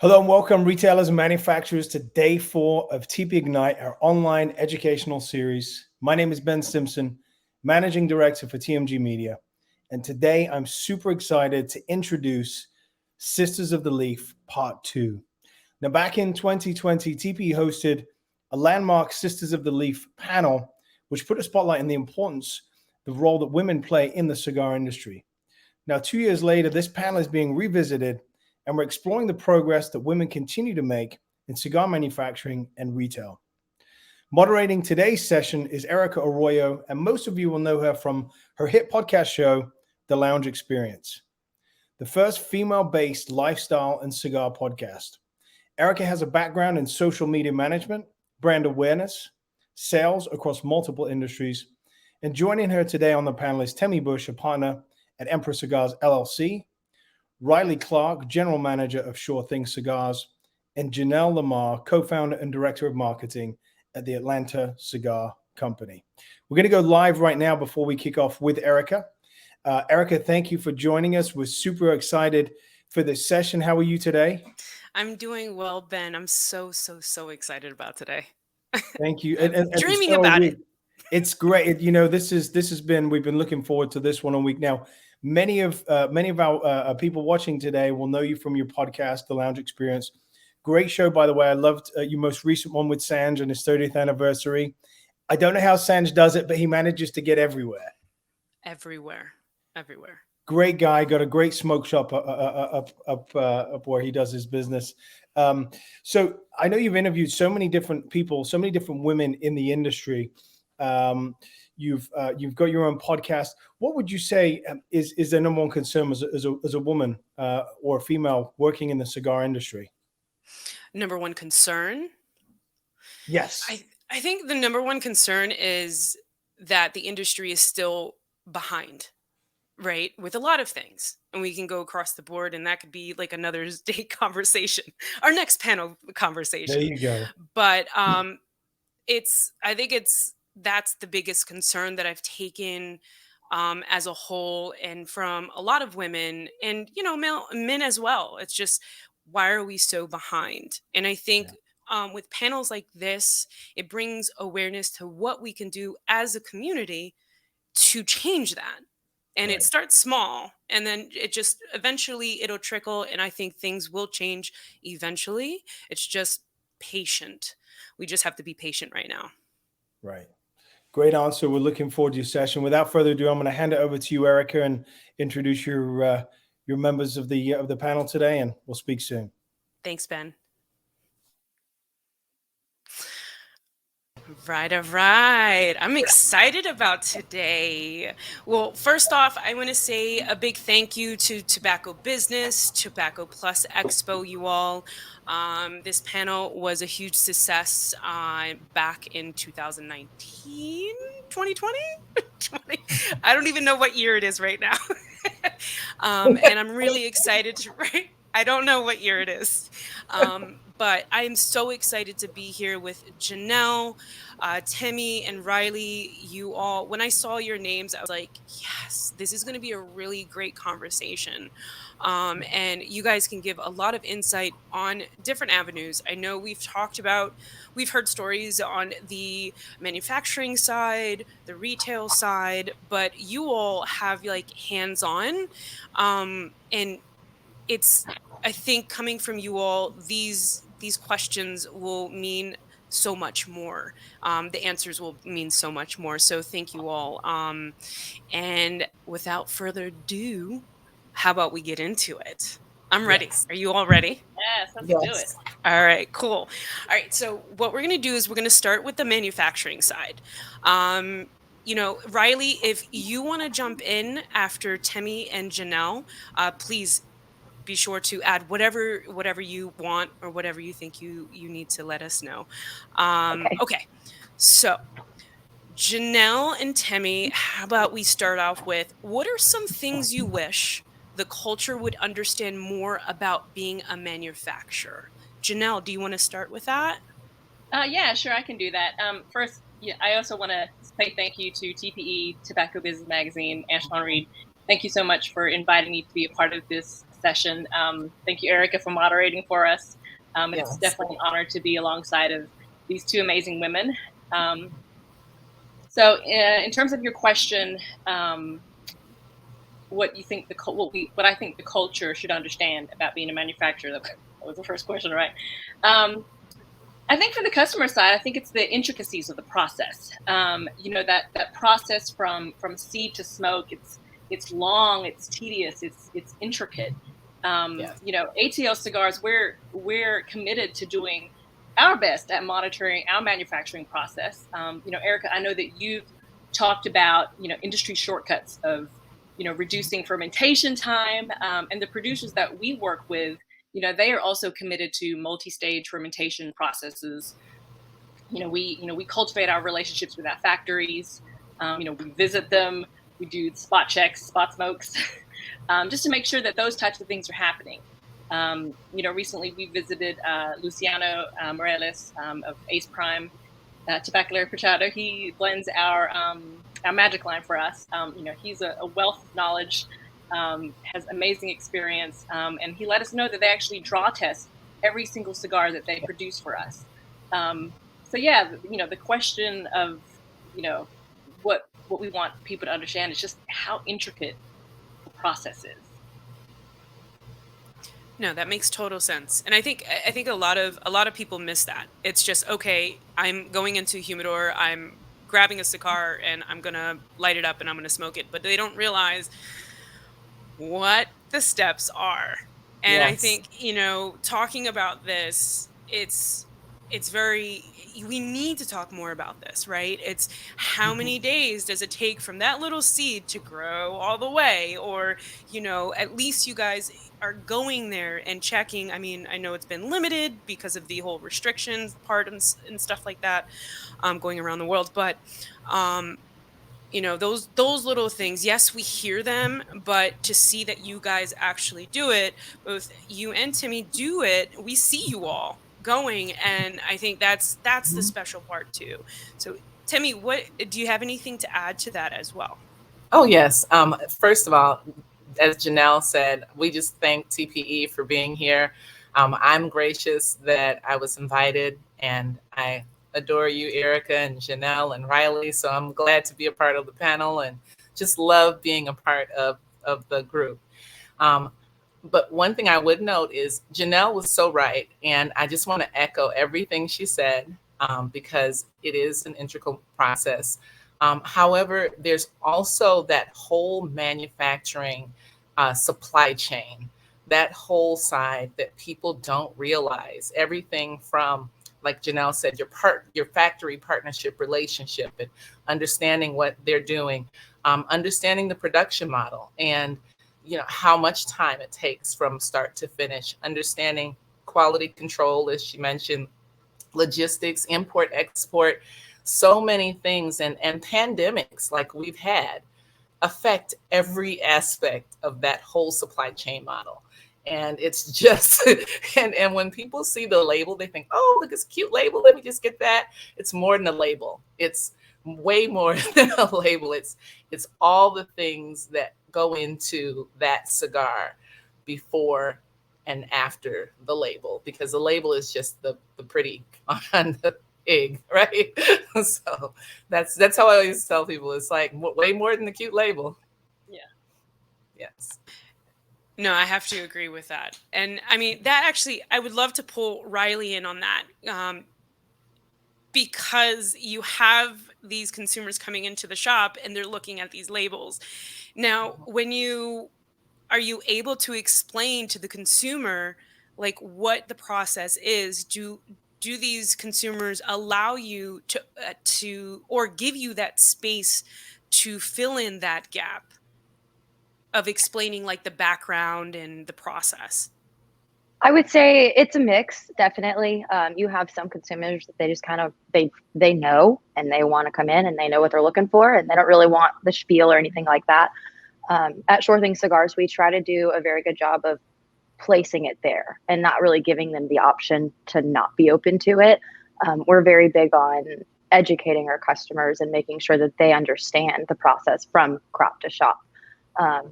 Hello and welcome, retailers and manufacturers, to day 4 of TP Ignite, our online educational series. My name is Ben Simpson, Managing Director for TMG Media. And today I'm super excited to introduce Sisters of the Leaf Part 2. Now, back in 2020, TP hosted a landmark Sisters of the Leaf panel, which put a spotlight on the importance, the role that women play in the cigar industry. Now, 2 years later, this panel is being revisited, and we're exploring the progress that women continue to make in cigar manufacturing and retail. Moderating today's session is Erica Arroyo, and most of you will know her from her hit podcast show, The Lounge Experience, the first female-based lifestyle and cigar podcast. Erica has a background in social media management, brand awareness, sales across multiple industries, and joining her today on the panel is Temi Bush, a partner at Emperor Cigars LLC, Riley Clark, General Manager of Sure Thing Cigars, and Janelle Lamar, Co-founder and Director of Marketing at the Atlanta Cigar Company. We're going to go live right now before we kick off with Erica. Erica, thank you for joining us. We're super excited for this session. How are you today? I'm doing well, Ben. I'm so excited about today. Thank you. I'm And dreaming so are about we. it. It's great. You know, this has been, we've been looking forward to this one a week now. Many of our people watching today will know you from your podcast, The Lounge Experience. Great show, by the way. I loved your most recent one with Sanj and his 30th anniversary. I don't know how Sanj does it, but he manages to get everywhere. Everywhere. Great guy. Got a great smoke shop up where he does his business. So I know you've interviewed so many different people, so many different women in the industry. You've got your own podcast. What would you say is the number one concern as a woman or a female working in the cigar industry? Number one concern. Yes. I think the number one concern is that the industry is still behind, right? With a lot of things. And we can go across the board, and that could be like another day conversation, our next panel There conversation. you go. But I think that's the biggest concern that I've taken as a whole, and from a lot of women and men as well. It's just, why are we so behind? And I think with panels like this, it brings awareness to what we can do as a community to change that. And it Right. starts small, and then it just eventually it'll trickle, and I think things will change eventually. It's just patient. We just have to be patient right now. Right. Great answer. We're looking forward to your session. Without further ado, I'm going to hand it over to you, Erica, and introduce your members of the panel today, and we'll speak soon. Thanks, Ben. All right. I'm excited about today. Well, first off, I want to say a big thank you to Tobacco Business, Tobacco Plus Expo, you all. This panel was a huge success back in 2019, 2020? 20. I don't even know what year it is right now. And I'm really excited to, right? I don't know what year it is. But I am so excited to be here with Janelle, Temi, and Riley. You all, when I saw your names, I was like, yes, this is going to be a really great conversation. And you guys can give a lot of insight on different avenues. I know we've heard stories on the manufacturing side, the retail side, but you all have like hands-on. And it's, I think, coming from you all, these questions will mean so much more. The answers will mean so much more. So thank you all. And without further ado, how about we get into it? I'm ready. Yes. Are you all ready? Yes, let's do it. All right, cool. All right, so what we're going to do is we're going to start with the manufacturing side. Riley, if you want to jump in after Temi and Janelle, please be sure to add whatever you want or whatever you think you need to let us know. Okay. So Janelle and Temi, how about we start off with, what are some things you wish the culture would understand more about being a manufacturer? Janelle, do you want to start with that? Yeah, sure, I can do that. First, I also want to say thank you to TPE, Tobacco Business Magazine, Antoine Reed. Thank you so much for inviting me to be a part of this session. Thank you, Erica, for moderating for us. It's Yes. definitely an honor to be alongside of these two amazing women. So in terms of your question, what you think what I think the culture should understand about being a manufacturer, that was the first question, right? I think for the customer side, I think it's the intricacies of the process. That process from seed to smoke, it's long, it's tedious, it's intricate. Yes. ATL Cigars, we're committed to doing our best at monitoring our manufacturing process. Erica, I know that you've talked about industry shortcuts of reducing fermentation time, and the producers that we work with, they are also committed to multi-stage fermentation processes. We cultivate our relationships with our factories. We visit them. We do spot checks, spot smokes, just to make sure that those types of things are happening. Recently we visited Luciano Morales of Ace Prime Tabacalera Pachado. He blends our magic line for us. He's a wealth of knowledge, has amazing experience, and he let us know that they actually draw test every single cigar that they produce for us. So yeah, the question of what we want people to understand is just how intricate the process is. No, that makes total sense. And I think a lot of people miss that. It's just, okay, I'm going into a humidor, I'm grabbing a cigar and I'm going to light it up and I'm going to smoke it, but they don't realize what the steps are. And I Yes. think, talking about this, it's very, we need to talk more about this, right? It's how many days does it take from that little seed to grow all the way? Or, at least you guys are going there and checking. I mean, I know it's been limited because of the whole restrictions part and stuff like that, going around the world, but those little things, yes, we hear them, but to see that you guys actually do it, both you and Timmy do it, we see you all going, and I think that's the special part too. So Timmy, what do you have anything to add to that as well? Oh, yes. First of all, as Janelle said, we just thank TPE for being here. I'm gracious that I was invited, and I adore you, Erica and Janelle and Riley. So I'm glad to be a part of the panel and just love being a part of the group. But one thing I would note is Janelle was so right. And I just want to echo everything she said, because it is an integral process. However, there's also that whole manufacturing supply chain, that whole side that people don't realize. Everything from, like Janelle said, your factory partnership relationship, and understanding what they're doing, understanding the production model, and how much time it takes from start to finish, understanding quality control, as she mentioned, logistics, import, export, so many things, and pandemics like we've had affect every aspect of that whole supply chain model. And it's just, and when people see the label, they think, oh, look, it's a cute label, let me just get that. It's more than a label. It's way more than a label. It's all the things that go into that cigar before and after the label, because the label is just the pretty on the egg, right? So that's how I always tell people. It's like way more than the cute label. Yeah. Yes. No, I have to agree with that. And I mean, that actually, I would love to pull Riley in on that, because you have these consumers coming into the shop and they're looking at these labels. Now, are you able to explain to the consumer like what the process is? Do these consumers allow you to or give you that space to fill in that gap of explaining like the background and the process? I would say it's a mix, definitely. You have some consumers that they just kind of they know and they want to come in and they know what they're looking for and they don't really want the spiel or anything like that. At Sure Thing Cigars, we try to do a very good job of placing it there and not really giving them the option to not be open to it. We're very big on educating our customers and making sure that they understand the process from crop to shop.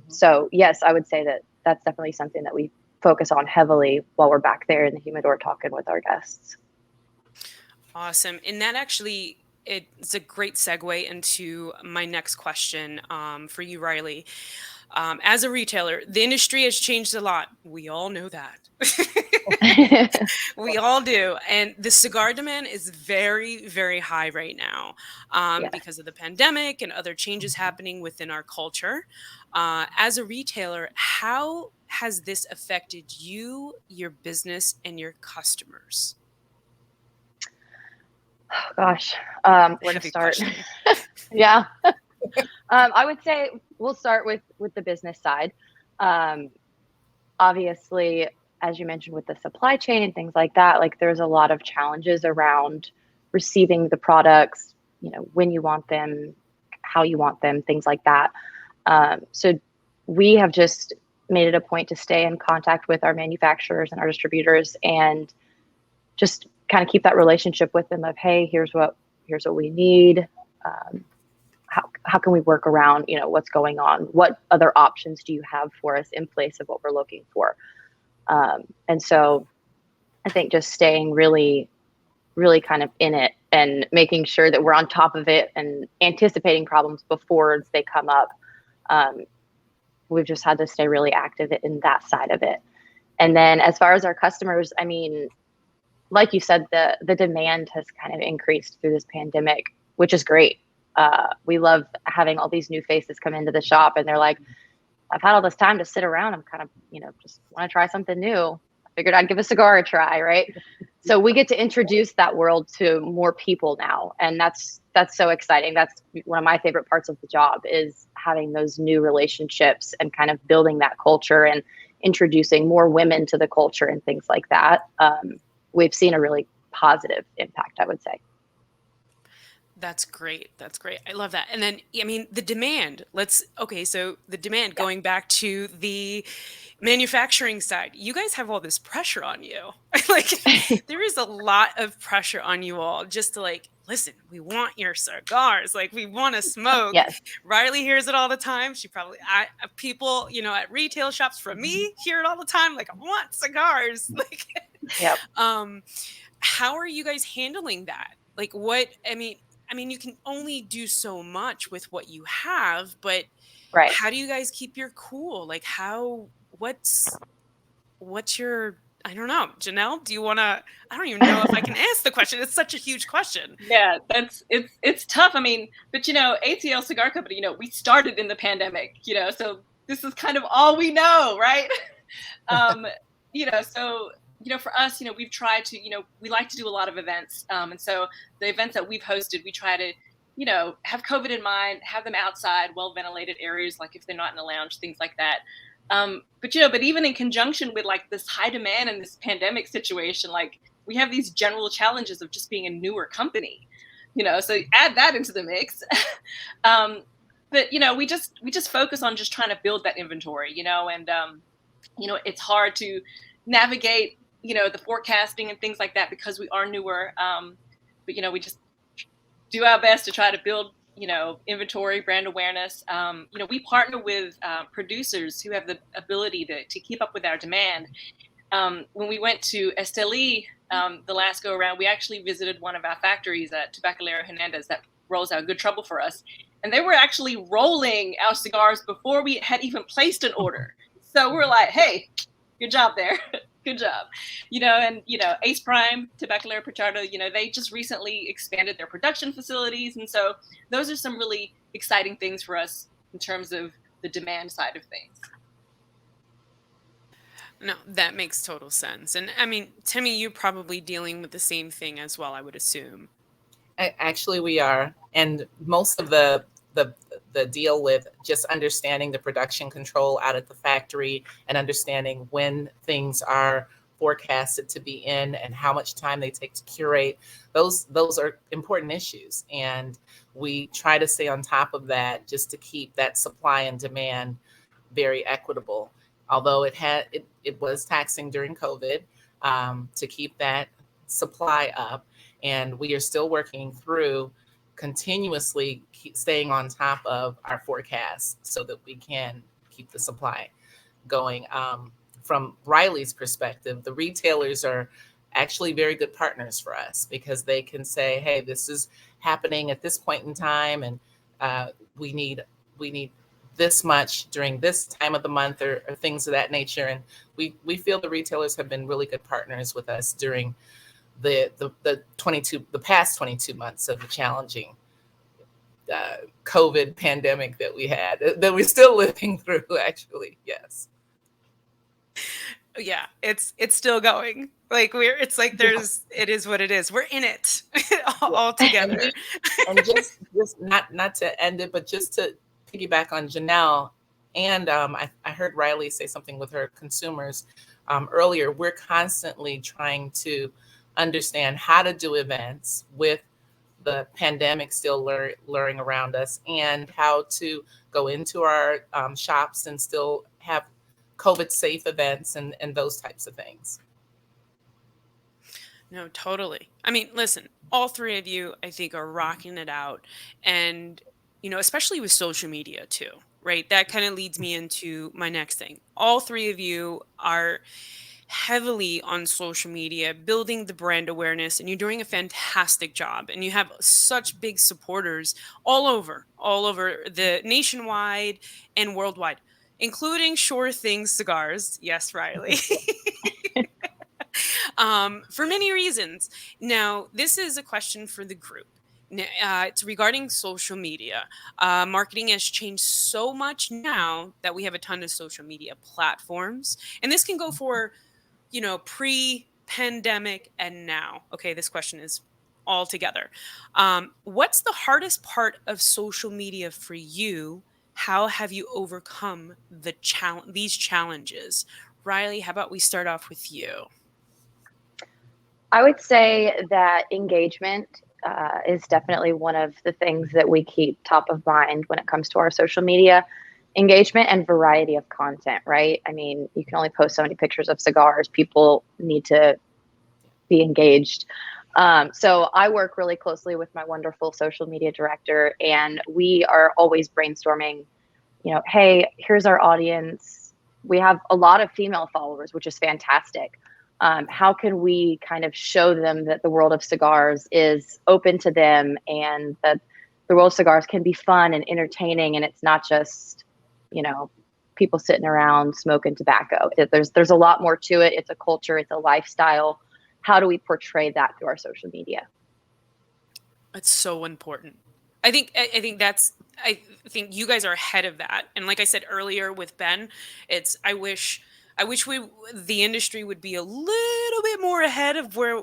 So yes, I would say that that's definitely something that we focus on heavily while we're back there in the humidor talking with our guests. Awesome. And that actually, it's a great segue into my next question for you, Riley. As a retailer, the industry has changed a lot. We all know that. We all do. And the cigar demand is very, very high right now Yes. because of the pandemic and other changes happening within our culture. As a retailer, how has this affected you, your business, and your customers? Oh, gosh, where to Heavy start? question. Yeah. I would say we'll start with the business side. Obviously, as you mentioned, with the supply chain and things like that, like there's a lot of challenges around receiving the products, when you want them, how you want them, things like that. So we have just made it a point to stay in contact with our manufacturers and our distributors and just kind of keep that relationship with them of, hey, here's what we need. How can we work around, what's going on? What other options do you have for us in place of what we're looking for? And so I think just staying really, really kind of in it and making sure that we're on top of it and anticipating problems before they come up. We've just had to stay really active in that side of it. And then as far as our customers, I mean, like you said, the demand has kind of increased through this pandemic, which is great. We love having all these new faces come into the shop and they're like, I've had all this time to sit around. I'm kind of, just want to try something new. I figured I'd give a cigar a try, right? So we get to introduce that world to more people now. And that's so exciting. That's one of my favorite parts of the job is having those new relationships and kind of building that culture and introducing more women to the culture and things like that. We've seen a really positive impact, I would say. That's great. That's great. I love that. And then, I mean, the demand. So the demand, going back to the manufacturing side, you guys have all this pressure on you. Like, there is a lot of pressure on you all just to listen, we want your cigars. Like, we want to smoke. Yes. Riley hears it all the time. People, at retail shops from me hear it all the time. Like, I want cigars. Yep. How are you guys handling that? I mean, you can only do so much with what you have, but Right. how do you guys keep your cool? What's your, I don't know, Janelle, I don't even know if I can ask the question. It's such a huge question. Yeah, it's tough. I mean, but ATL Cigar Company, we started in the pandemic, so this is kind of all we know, right? So for us, we've tried to, we like to do a lot of events. And so the events that we've hosted, we try to, have COVID in mind, have them outside, well-ventilated areas, like if they're not in a lounge, things like that. But even in conjunction with this high demand and this pandemic situation, we have these general challenges of just being a newer company, so add that into the mix. But we just focus on just trying to build that inventory, and it's hard to navigate the forecasting and things like that because we are newer. But we just do our best to try to build inventory, brand awareness. We partner with producers who have the ability to keep up with our demand. When we went to Esteli the last go around, we actually visited one of our factories at Tabacalera Hernandez that rolls out Good Trouble for us. And they were actually rolling our cigars before we had even placed an order. So we're like, hey, good job there. Good job. Ace Prime, Tabacalera Pichardo, they just recently expanded their production facilities. And so those are some really exciting things for us in terms of the demand side of things. No, that makes total sense. And I mean, Timmy, you're probably dealing with the same thing as well, I would assume. Actually, we are. And most of the deal with just understanding the production control out at the factory and understanding when things are forecasted to be in and how much time they take to curate, those are important issues. And we try to stay on top of that just to keep that supply and demand very equitable. Although it was taxing during COVID to keep that supply up. And we are still working through continuously staying on top of our forecasts so that we can keep the supply. going. From Riley's perspective, the retailers are actually very good partners for us because they can say, hey, this is happening at this point in time, and we need this much during this time of the month, or things of that nature. And we feel the retailers have been really good partners with us during the past 22 months of the challenging COVID pandemic that we had, that we're still living through, actually. Yes. Yeah, it's still going. Like it's like it is what it is. We're in it all together. And just not to end it, but just to piggyback on Janelle, and I heard Riley say something with her consumers earlier. We're constantly trying to understand how to do events with the pandemic still luring around us, and how to go into our shops and still have COVID safe events and those types of things. No, totally. I mean, listen, all three of you, I think, are rocking it out. And, especially with social media too, right? That kind of leads me into my next thing. All three of you are heavily on social media, building the brand awareness, and you're doing a fantastic job. And you have such big supporters all over the nationwide and worldwide, including Sure Things Cigars. Yes, Riley. For many reasons. Now, this is a question for the group. It's regarding social media. Marketing has changed so much now that we have a ton of social media platforms. And this can go for, pre-pandemic and now. Okay, this question is all together. What's the hardest part of social media for you? How have you overcome these challenges? Riley, how about we start off with you? I would say that engagement is definitely one of the things that we keep top of mind when it comes to our social media. Engagement and variety of content, right? I mean, you can only post so many pictures of cigars. People need to be engaged. So I work really closely with my wonderful social media director, and we are always brainstorming, hey, here's our audience. We have a lot of female followers, which is fantastic. How can we kind of show them that the world of cigars is open to them, and that the world of cigars can be fun and entertaining, and it's not just, people sitting around smoking tobacco. There's a lot more to it. It's a culture, it's a lifestyle. How do we portray that through our social media? That's so important. I think you guys are ahead of that. And like I said earlier with Ben, I wish the industry would be a little bit more ahead of where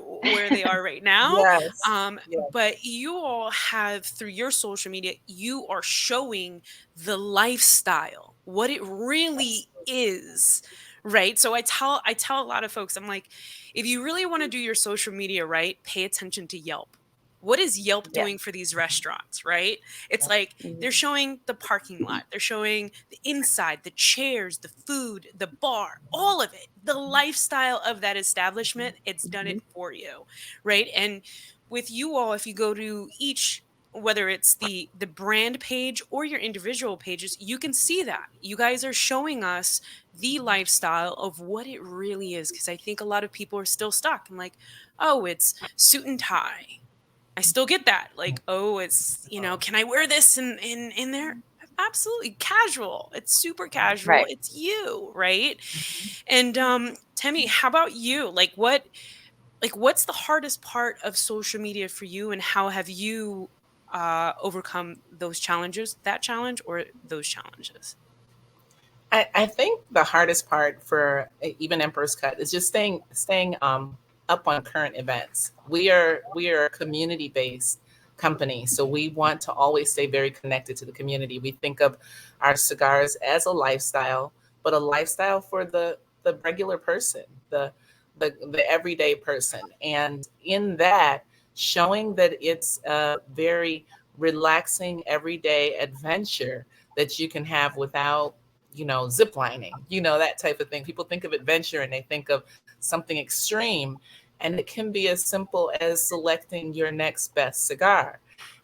they are right now. Yes. Yes. But you all have, through your social media, you are showing the lifestyle, what it really is, right? So I tell a lot of folks, I'm like, if you really want to do your social media right, pay attention to Yelp. What is Yelp doing for these restaurants, right? It's like they're showing the parking lot, they're showing the inside, the chairs, the food, the bar, all of it, the lifestyle of that establishment. It's done it for you, right? And with you all, if you go to each, whether it's the brand page or your individual pages, you can see that. You guys are showing us the lifestyle of what it really is. Because I think a lot of people are still stuck. I'm like, oh, it's suit and tie. I still get that. Like, oh, it's, can I wear this in there? Absolutely casual. It's super casual. Right. It's you, right? And Temi, how about you? What's the hardest part of social media for you, and how have you overcome those challenges, that challenge or those challenges? I think the hardest part for even Emperor's Cut is just staying up on current events. We are a community-based company, so we want to always stay very connected to the community. We think of our cigars as a lifestyle, but a lifestyle for the regular person, the everyday person. And in that, showing that it's a very relaxing everyday adventure that you can have without zip lining, that type of thing. People think of adventure and they think of something extreme, and it can be as simple as selecting your next best cigar.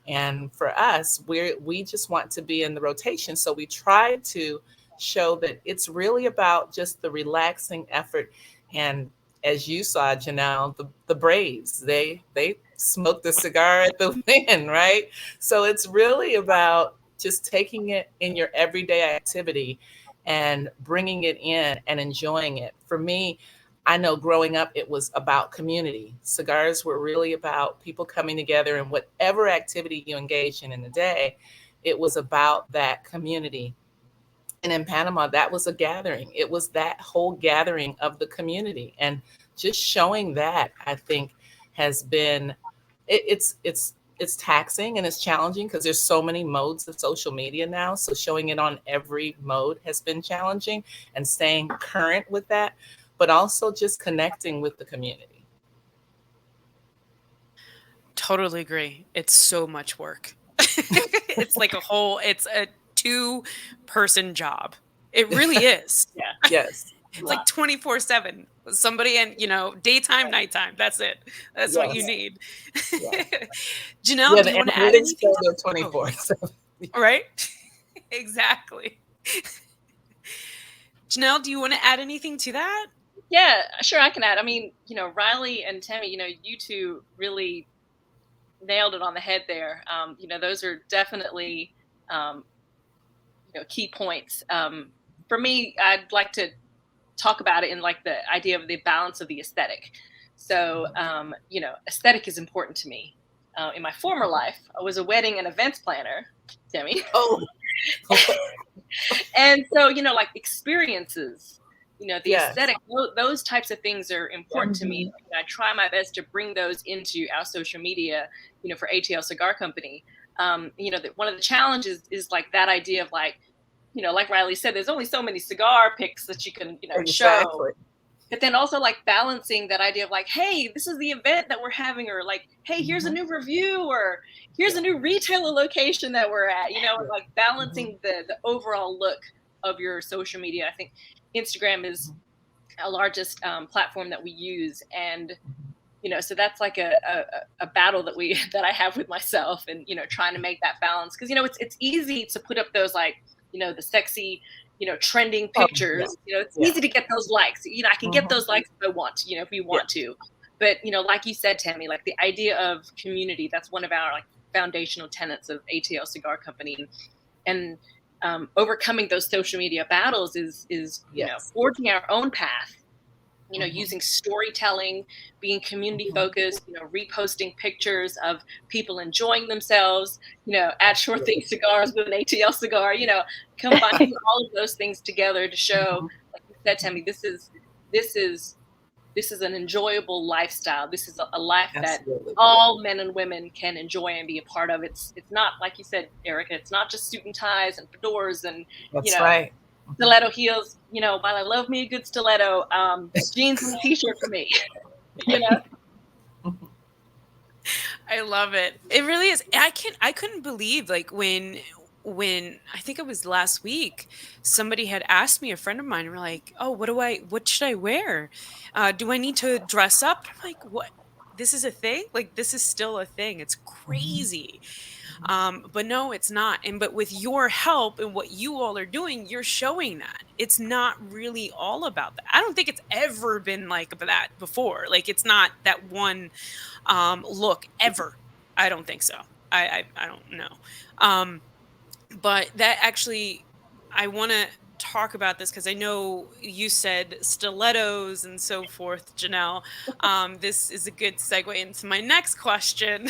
And for us, we just want to be in the rotation. So we try to show that it's really about just the relaxing effort. And as you saw, Janelle, the Braves, they smoke the cigar at the end, right? So it's really about just taking it in your everyday activity and bringing it in and enjoying it. For me, I know growing up, it was about community. Cigars were really about people coming together, and whatever activity you engage in the day, it was about that community. And in Panama, that was a gathering. It was that whole gathering of the community. And just showing that, I think, has been, it's taxing and it's challenging because there's so many modes of social media now. So showing it on every mode has been challenging, and staying current with that, but also just connecting with the community. Totally agree. It's so much work. It's like it's a 2-person job. It really is. Yeah. Yes. It's like 24/7. Somebody and daytime, nighttime. That's it. That's what you need. Janelle, Yeah, do you want to and add it is anything? still 24. So. Right? Exactly. Janelle, do you want to add anything to that? Yeah, sure, I can add. I mean, Riley and Tammy, you two really nailed it on the head there. Those are definitely, key points. For me, I'd like to talk about it in like the idea of the balance of the aesthetic. So, aesthetic is important to me. In my former life, I was a wedding and events planner, Tammy. Oh. And so, like experiences, the Yes. aesthetic, those types of things are important to me. I try my best to bring those into our social media, for ATL Cigar Company. One of the challenges is like that idea of like, like Riley said, there's only so many cigar pics that you can, show. But then also like balancing that idea of like, hey, this is the event that we're having, or like, hey, here's a new review, or here's a new retailer location that we're at, like balancing the overall look of your social media. I think Instagram is our largest platform that we use. And, so that's like a battle that I have with myself, and, trying to make that balance. Cause it's easy to put up those like, the sexy, trending pictures. It's easy to get those likes. I can get those likes if I want to, if we want to. But, like you said, Tammy, like the idea of community, that's one of our like foundational tenets of ATL Cigar Company. And overcoming those social media battles is forging our own path. Using storytelling, being community focused, reposting pictures of people enjoying themselves, at Sure Thing Cigars with an ATL cigar, combining all of those things together to show, like you said, Tammy, this is an enjoyable lifestyle. This is a life Absolutely. that all men and women can enjoy and be a part of. It's not, like you said, Erica, it's not just suit and ties and fedoras and, That's right. stiletto heels. While I love me a good stiletto, jeans and a t-shirt for me. I love it. It really is. I couldn't believe like when I think it was last week, somebody had asked me, a friend of mine, were like, oh, what should I wear? Do I need to dress up? I'm like, what? This is a thing? Like, this is still a thing. It's crazy. But no, it's not. But with your help and what you all are doing, you're showing that it's not really all about that. I don't think it's ever been like that before. Like, it's not that one look ever. I don't think so. I don't know. But that actually, I want to talk about this because I know you said stilettos and so forth, Janelle. This is a good segue into my next question.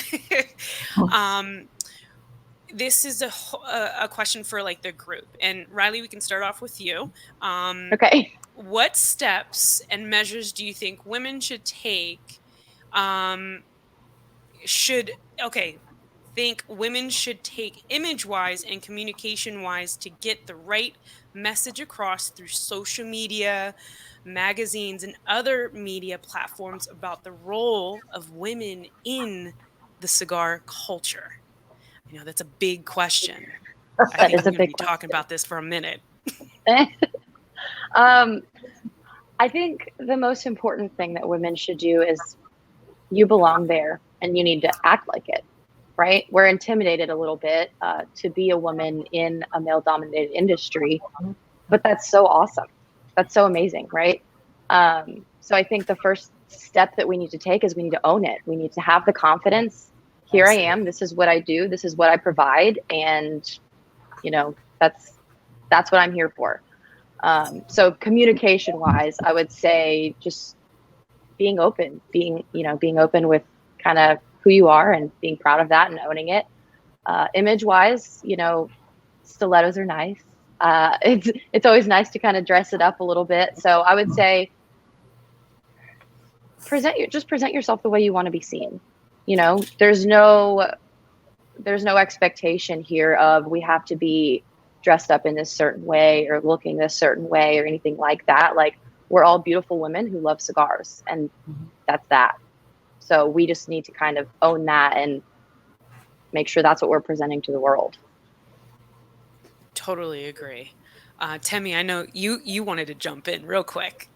This is a question for like the group, and Riley, we can start off with you. Okay. What steps and measures do you think women should take? Think women should take image-wise and communication-wise to get the right message across through social media, magazines, and other media platforms about the role of women in the cigar culture? I know that's a big question. I think we're going to be talking about this for a minute. I think the most important thing that women should do is you belong there and you need to act like it, right? We're intimidated a little bit to be a woman in a male-dominated industry. but that's so awesome. That's so amazing, right? So I think the first step that we need to take is we need to own it. We need to have the confidence. Here I am. This is what I do. This is what I provide, and that's what I'm here for. So communication wise, I would say just being open, being open with kind of who you are and being proud of that and owning it. Image wise, stilettos are nice. It's always nice to kind of dress it up a little bit. So I would say present yourself the way you want to be seen. There's no expectation here of we have to be dressed up in this certain way or looking this certain way or anything like that. Like, we're all beautiful women who love cigars, and that's that. So we just need to kind of own that and make sure that's what we're presenting to the world. Totally agree. Temmie, I know you wanted to jump in real quick.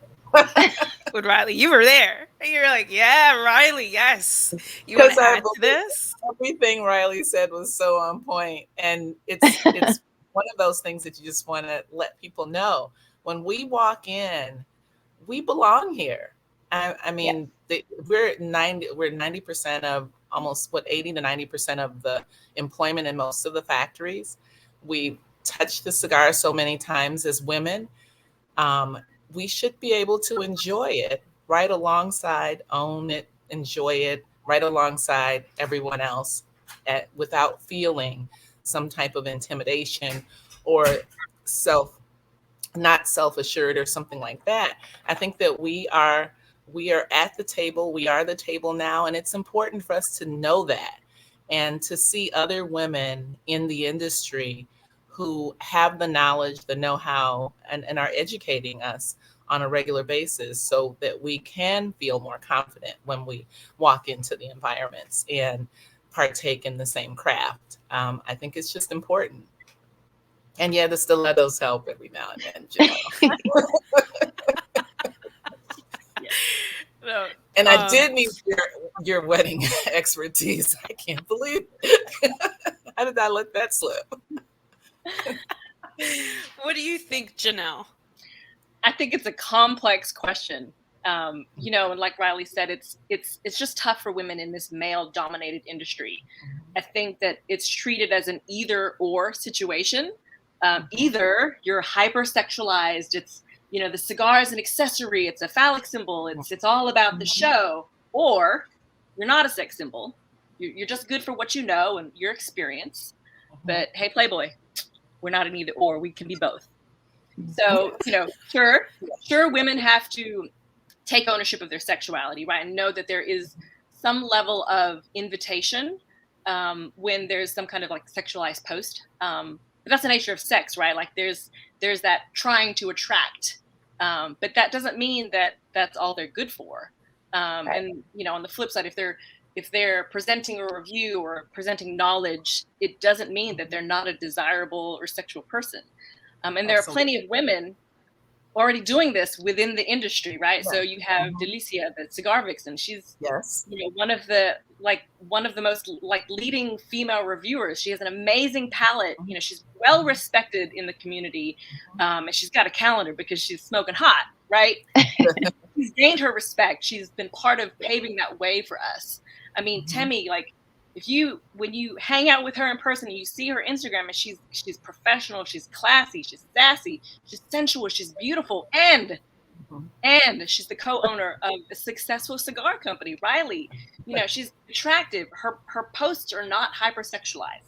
With Riley, you were there. You're like, yeah, Riley, yes. You want to add to this? Everything Riley said was so on point, and it's one of those things that you just want to let people know. When we walk in, we belong here. I mean, we're 90% of almost 80 to 90% of the employment in most of the factories. We touch the cigar so many times as women. We should be able to enjoy it right alongside, own it, enjoy it right alongside everyone else without feeling some type of intimidation or not self-assured or something like that. I think that we are at the table. We are the table now. And it's important for us to know that and to see other women in the industry who have the knowledge, the know-how, and are educating us on a regular basis so that we can feel more confident when we walk into the environments and partake in the same craft. I think it's just important. And yeah, the stilettos help every now and then, Janelle. No, and I did need your wedding expertise. I can't believe it. How did I let that slip? What do you think, Janelle? I think it's a complex question. And like Riley said, it's just tough for women in this male-dominated industry. I think that it's treated as an either-or situation. Either you're hypersexualized, it's the cigar is an accessory, it's a phallic symbol, it's all about the show, or you're not a sex symbol. You're just good for what you know and your experience. But hey, Playboy, we're not an either-or. We can be both. So sure, women have to take ownership of their sexuality, right, and know that there is some level of invitation when there's some kind of like sexualized post. But that's the nature of sex, right? Like there's that trying to attract, but that doesn't mean that that's all they're good for. Right. And on the flip side, if they're presenting a review or presenting knowledge, it doesn't mean that they're not a desirable or sexual person. And there are plenty of women already doing this within the industry, right? Yeah. So you have Delicia, the cigar vixen. She's one of the most leading female reviewers. She has an amazing palette. She's well respected in the community, and she's got a calendar because she's smoking hot, right? She's gained her respect. She's been part of paving that way for us. I mean, Temmie, when you hang out with her in person and you see her Instagram, and she's professional, she's classy, she's sassy, she's sensual, she's beautiful, and she's the co-owner of a successful cigar company, Riley. She's attractive. Her posts are not hypersexualized,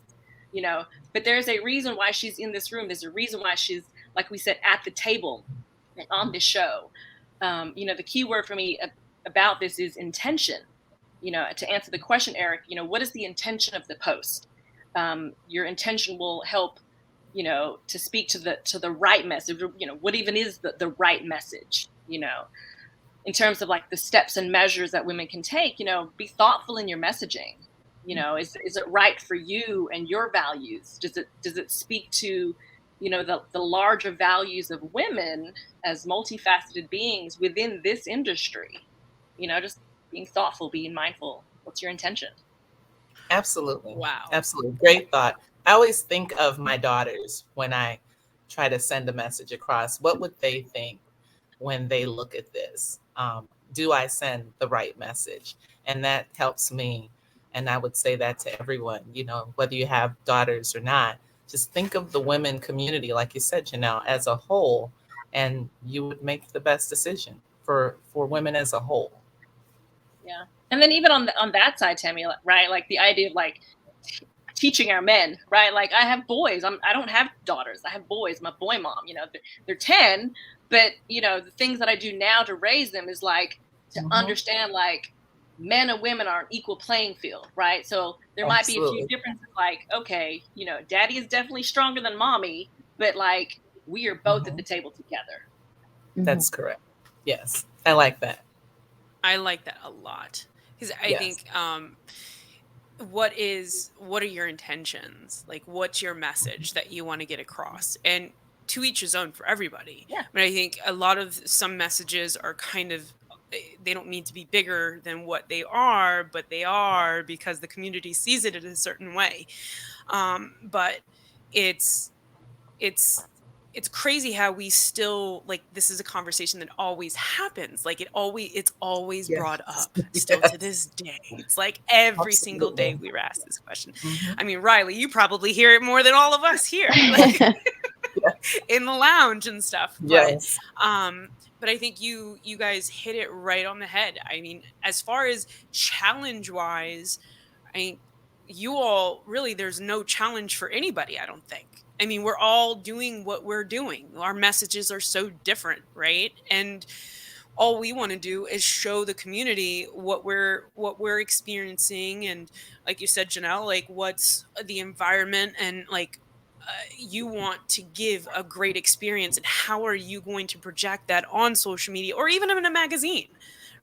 but there's a reason why she's in this room. There's a reason why she's, like we said, at the table and on this show. The key word for me about this is intention. To answer the question, Eric, what is the intention of the post? Your intention will help, to speak to the right message. What even is the right message? In terms of like the steps and measures that women can take. Be thoughtful in your messaging. Is it right for you and your values? Does it speak to the larger values of women as multifaceted beings within this industry? Just being thoughtful, being mindful. What's your intention? Absolutely. Wow. Absolutely. Great thought. I always think of my daughters when I try to send a message across. What would they think when they look at this? Do I send the right message? And that helps me. And I would say that to everyone, you know, whether you have daughters or not, just think of the women community, like you said, Janelle, as a whole, and you would make the best decision for women as a whole. Yeah. And then even on that side, Tammy, right? Like the idea of like teaching our men, right? Like I have boys. I don't have daughters. I have boys. I'm a boy mom. You know, they're 10, but you know, the things that I do now to raise them is like to understand like men and women are an equal playing field, right? So there might be a few differences. Like, okay, you know, daddy is definitely stronger than mommy, but like we are both at the table together. That's correct. Yes, I like that. I like that a lot because I think what are your intentions? Like, what's your message that you want to get across? And to each his own for everybody. Yeah. But I think a lot of some messages are kind of, they don't need to be bigger than what they are, but they are because the community sees it in a certain way. But it's crazy how we still, like, this is a conversation that always happens. Like it's always brought up still to this day. It's like every single day we were asked this question. I mean, Riley, you probably hear it more than all of us here, like, in the lounge and stuff. But I think you guys hit it right on the head. I mean, as far as challenge wise, I mean, you all really, there's no challenge for anybody, I don't think. I mean, we're all doing what we're doing. Our messages are so different, right? And all we want to do is show the community what we're experiencing, and like you said, Janelle, like what's the environment, and like you want to give a great experience, and how are you going to project that on social media or even in a magazine?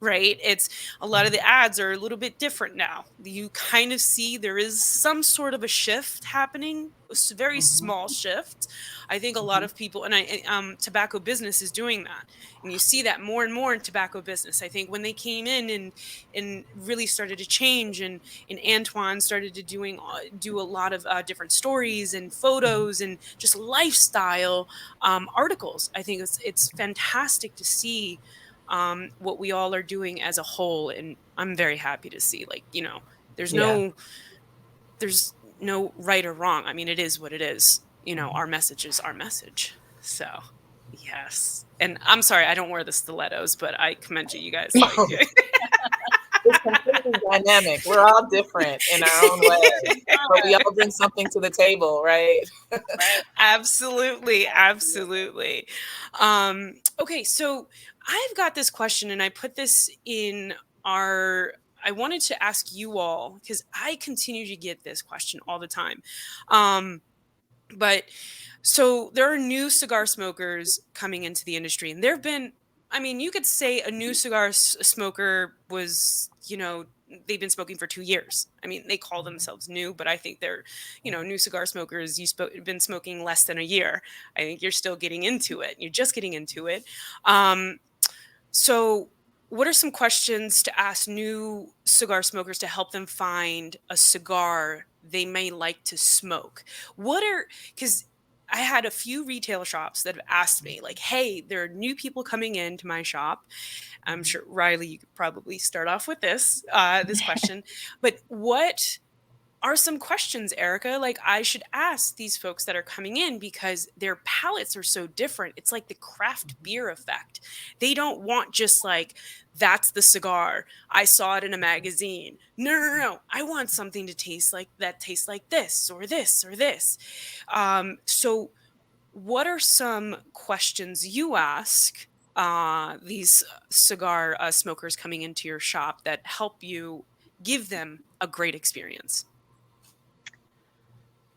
Right? It's a lot of the ads are a little bit different now. You kind of see there is some sort of a shift happening, a very small shift. I think a lot of people, and tobacco business is doing that. And you see that more and more in tobacco business. I think when they came in and really started to change, and Antoine started to do a lot of different stories and photos and just lifestyle articles. I think it's fantastic to see what we all are doing as a whole, and I'm very happy to see, like, you know, there's no right or wrong. I mean, it is what it is. You know, our message is our message. So yes. And I'm sorry, I don't wear the stilettos, but I commend you guys. Like, it's completely dynamic. We're all different in our own way, but we all bring something to the table, right? Absolutely. Okay, so I've got this question, and I put this in I wanted to ask you all, because I continue to get this question all the time. But so there are new cigar smokers coming into the industry, and there've been, I mean, you could say a new cigar smoker was, you know, they've been smoking for 2 years. I mean, they call themselves new, but I think they're, you know, new cigar smokers. You've been smoking less than a year. I think you're still getting into it. You're just getting into it. So what are some questions to ask new cigar smokers to help them find a cigar they may like to smoke? Because I had a few retail shops that have asked me, like, hey, there are new people coming into my shop. I'm sure, Riley, you could probably start off with this question. But what are some questions, Erica, like I should ask these folks that are coming in, because their palates are so different? It's like the craft beer effect. They don't want just like, that's the cigar, I saw it in a magazine. No. I want something to taste like this or this or this. So what are some questions you ask these cigar smokers coming into your shop that help you give them a great experience?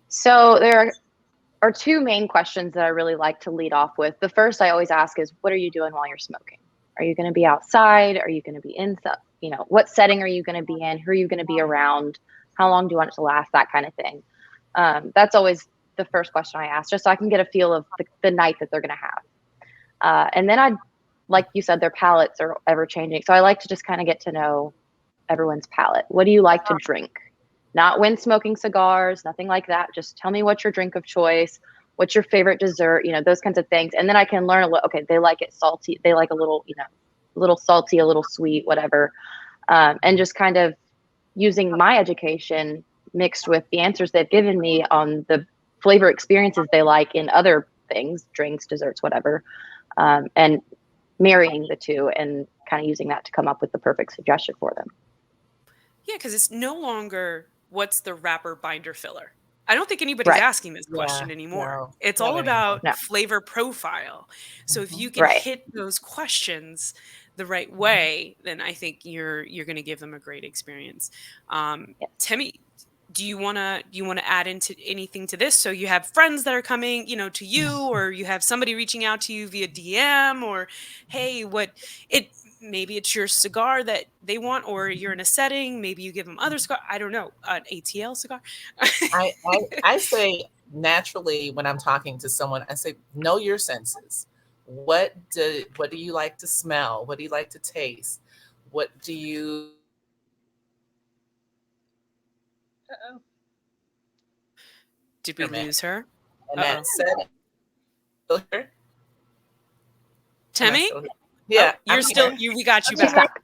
So there are two main questions that I really like to lead off with. The first I always ask is, what are you doing while you're smoking? Are you going to be outside? Are you going to be inside? You know, what setting are you going to be in? Who are you going to be around? How long do you want it to last? That kind of thing. That's always the first question I ask, just so I can get a feel of the night that they're going to have. And then like you said, their palates are ever changing. So I like to just kind of get to know everyone's palate. What do you like to drink? Not when smoking cigars, nothing like that. Just tell me what's your drink of choice. what's your favorite dessert, those kinds of things. And then I can learn a little, okay, they like it salty. They like a little, a little salty, a little sweet, whatever. And just kind of using my education mixed with the answers they've given me on the flavor experiences they like in other things, drinks, desserts, whatever, and marrying the two and kind of using that to come up with the perfect suggestion for them. Yeah, because it's no longer what's the wrapper binder filler. I don't think anybody's Right. asking this question anymore. It's all about flavor profile. So if you can Right. hit those questions the right way, then I think you're going to give them a great experience. Yes. Temmie, do you want to add into anything to this? So you have friends that are coming, to you, or you have somebody reaching out to you via DM, or hey, maybe it's your cigar that they want, or you're in a setting, maybe you give them other cigar. I don't know, an ATL cigar. I say naturally when I'm talking to someone, I say, know your senses. What do you like to smell? What do you like to taste? What do you? Uh-oh. Did we lose her? And that said, Temmie? Yeah, we got you back.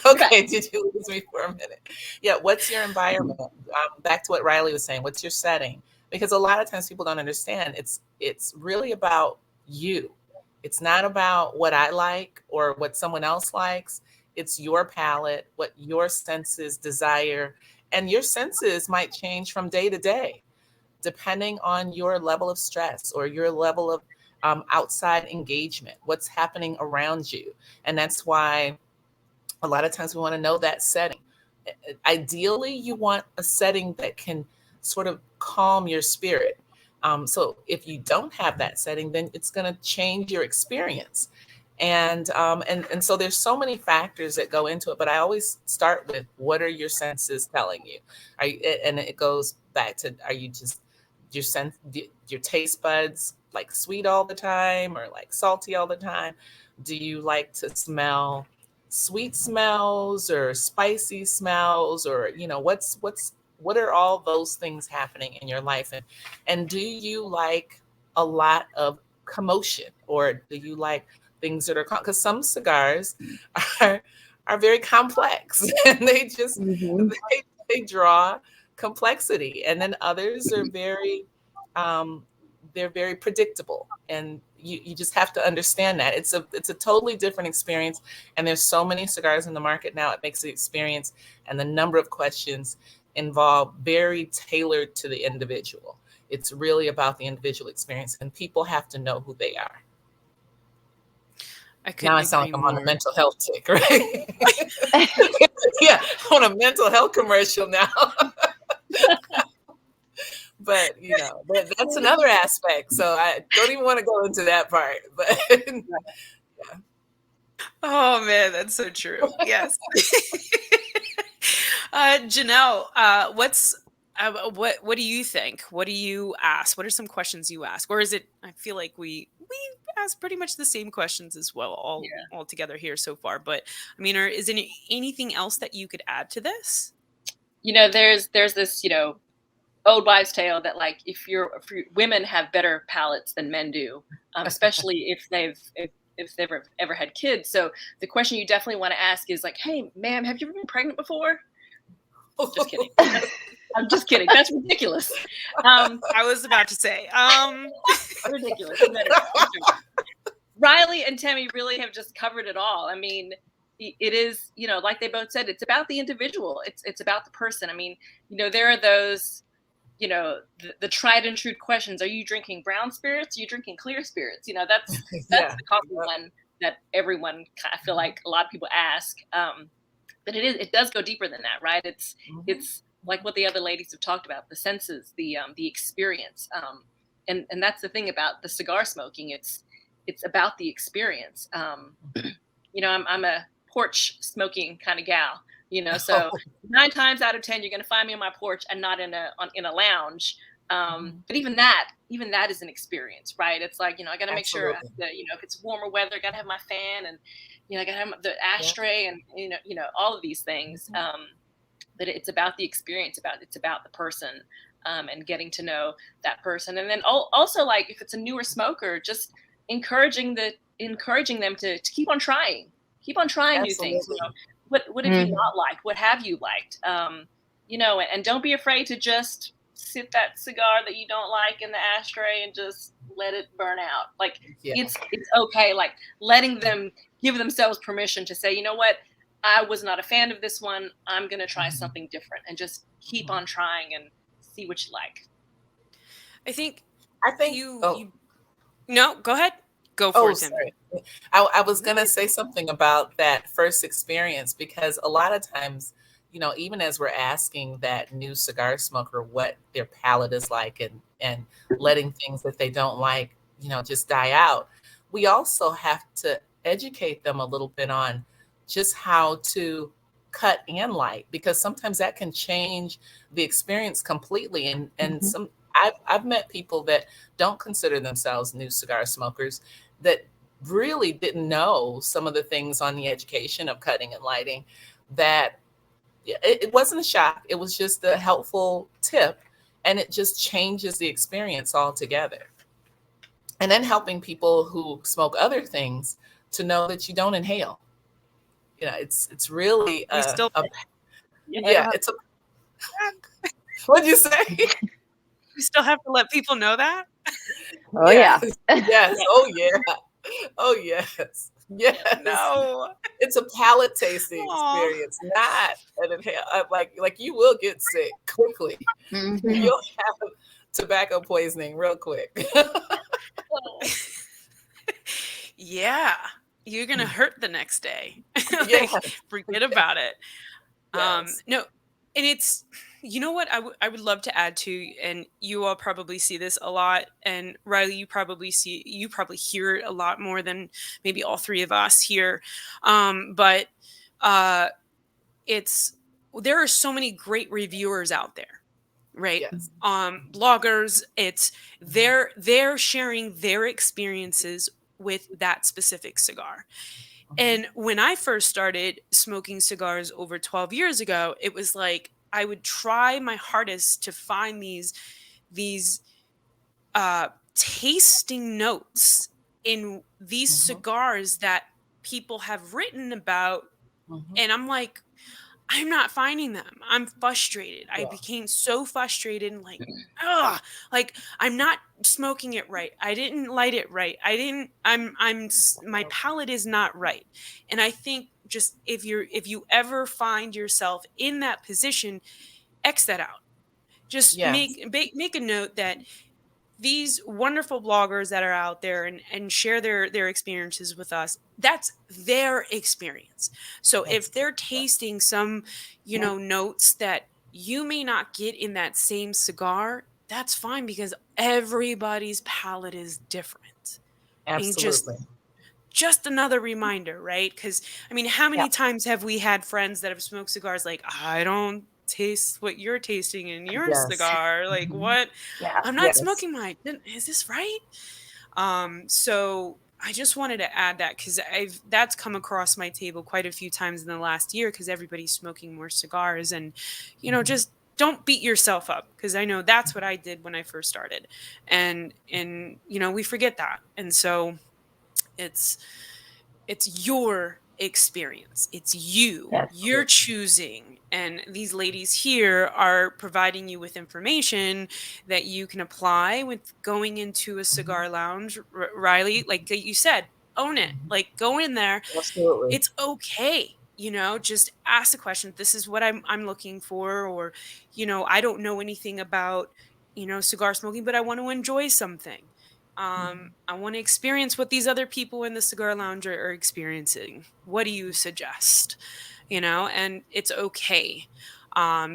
Okay, did you lose me for a minute? Yeah, what's your environment? Back to what Riley was saying, what's your setting? Because a lot of times people don't understand, it's really about you. It's not about what I like or what someone else likes. It's your palate, what your senses desire, and your senses might change from day to day, depending on your level of stress or your level of outside engagement, what's happening around you. And that's why a lot of times we want to know that setting. Ideally, you want a setting that can sort of calm your spirit. So if you don't have that setting, then it's going to change your experience. And so there's so many factors that go into it, but I always start with, what are your senses telling you? And it goes back to, are you just your taste buds like sweet all the time or like salty all the time? Do you like to smell sweet smells or spicy smells, or what are all those things happening in your life? And do you like a lot of commotion, or do you like things that are, because some cigars are very complex and they just they draw complexity, and then others are very they're very predictable, and you just have to understand that it's a totally different experience. And there's so many cigars in the market now, it makes the experience and the number of questions involved very tailored to the individual. It's really about the individual experience, and people have to know who they are. Now I sound like I'm on a mental health tick, right? Yeah, on a mental health commercial now. But that's another aspect. So I don't even want to go into that part. But yeah. Oh man, that's so true. Yes. Janelle, what do you think? What do you ask? What are some questions you ask? Or is it, I feel like we ask pretty much the same questions as well, all together here so far. But I mean, is there anything else that you could add to this? There's this, old wives' tale that, like, if women have better palates than men do, especially if they've ever had kids. So the question you definitely want to ask is like, hey, ma'am, have you ever been pregnant before? Just kidding. I'm just kidding. That's ridiculous. I was about to say, ridiculous. Riley and Temmie really have just covered it all. I mean, it is, like they both said, it's about the individual. It's about the person. I mean, there are those, the tried and true questions. Are you drinking brown spirits? Are you drinking clear spirits? That's the common one that everyone, I feel like a lot of people ask. But it does go deeper than that, right? It's like what the other ladies have talked about, the senses, the experience. And that's the thing about the cigar smoking. It's about the experience. I'm a porch smoking kind of gal, so 9 times out of 10, you're going to find me on my porch and not in a lounge. But even that is an experience, right? It's like, I got to make sure that, if it's warmer weather, I got to have my fan, and, I got to have the ashtray and, all of these things. that it's about the experience, it's about the person, and getting to know that person. And then also, like, if it's a newer smoker, just encouraging them to keep on trying new things. Absolutely. What have you not liked? What have you liked? And don't be afraid to just sit that cigar that you don't like in the ashtray and just let it burn out. Like, it's okay. Like, letting them give themselves permission to say, you know what, I was not a fan of this one. I'm going to try something different, and just keep on trying and see what you like. I think oh. No, go ahead. Go for it, Tim. Sorry. I was going to say something about that first experience, because a lot of times, even as we're asking that new cigar smoker what their palate is like, and letting things that they don't like, just die out, we also have to educate them a little bit on just how to cut and light, because sometimes that can change the experience completely. And I've met people that don't consider themselves new cigar smokers that really didn't know some of the things on the education of cutting and lighting, that it wasn't a shock. It was just a helpful tip, and it just changes the experience altogether. And then helping people who smoke other things to know that you don't inhale. It's really We still it's a what'd you say? We still have to let people know that. Oh yeah. Yes. Oh yeah. Oh yes. Yes. No. It's a palate tasting experience, not an inhale. Like you will get sick quickly. You'll have tobacco poisoning real quick. Yeah. You're gonna hurt the next day. Forget about it. Yes. No, and it's, you know what I would love to add to, and you all probably see this a lot, and Riley, you probably hear it a lot more than maybe all three of us here. But there are so many great reviewers out there, right? Yes. Bloggers, they're sharing their experiences with that specific cigar. And when I first started smoking cigars over 12 years ago, it was like I would try my hardest to find these tasting notes in these cigars that people have written about. And I'm like, I'm not finding them. I'm frustrated. I became so frustrated and like, like I'm not smoking it right. I didn't light it right. My palate is not right. And I think just if you ever find yourself in that position, X that out. Just make a note that these wonderful bloggers that are out there and share their experiences with us, that's their experience. So if they're tasting some notes that you may not get in that same cigar, that's fine, because everybody's palate is different. Absolutely. And just another reminder, right? Because I mean, how many times have we had friends that have smoked cigars like, I don't taste what you're tasting in your cigar, like what? I'm not smoking mine. Is this right? So I just wanted to add that, because that's come across my table quite a few times in the last year, because everybody's smoking more cigars, and just don't beat yourself up, because I know that's what I did when I first started, and we forget that. And so it's your experience. It's you're choosing, and these ladies here are providing you with information that you can apply with going into a cigar lounge. Riley, like you said, own it. Like, go in there. Absolutely. It's okay. Just ask the question. This is what I'm looking for, or I don't know anything about cigar smoking, but I want to enjoy something. I want to experience what these other people in the cigar lounge are experiencing. What do you suggest? And it's okay.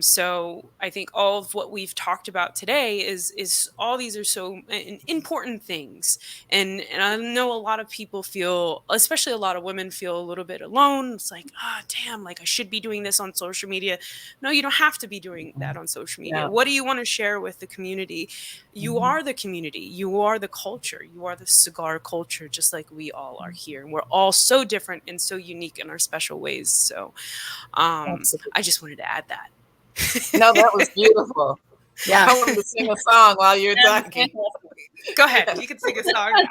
So I think all of what we've talked about today is all these are so important things. And I know a lot of people feel, especially a lot of women, feel a little bit alone. It's like, damn, like I should be doing this on social media. No, you don't have to be doing that on social media. What do you want to share with the community? You are the community. You are the culture. You are the cigar culture, just like we all are here. And we're all so different and so unique in our special ways. So I just wanted to add that. No, that was beautiful. Yeah. I wanted to sing a song while you're talking. Go ahead. You can sing a song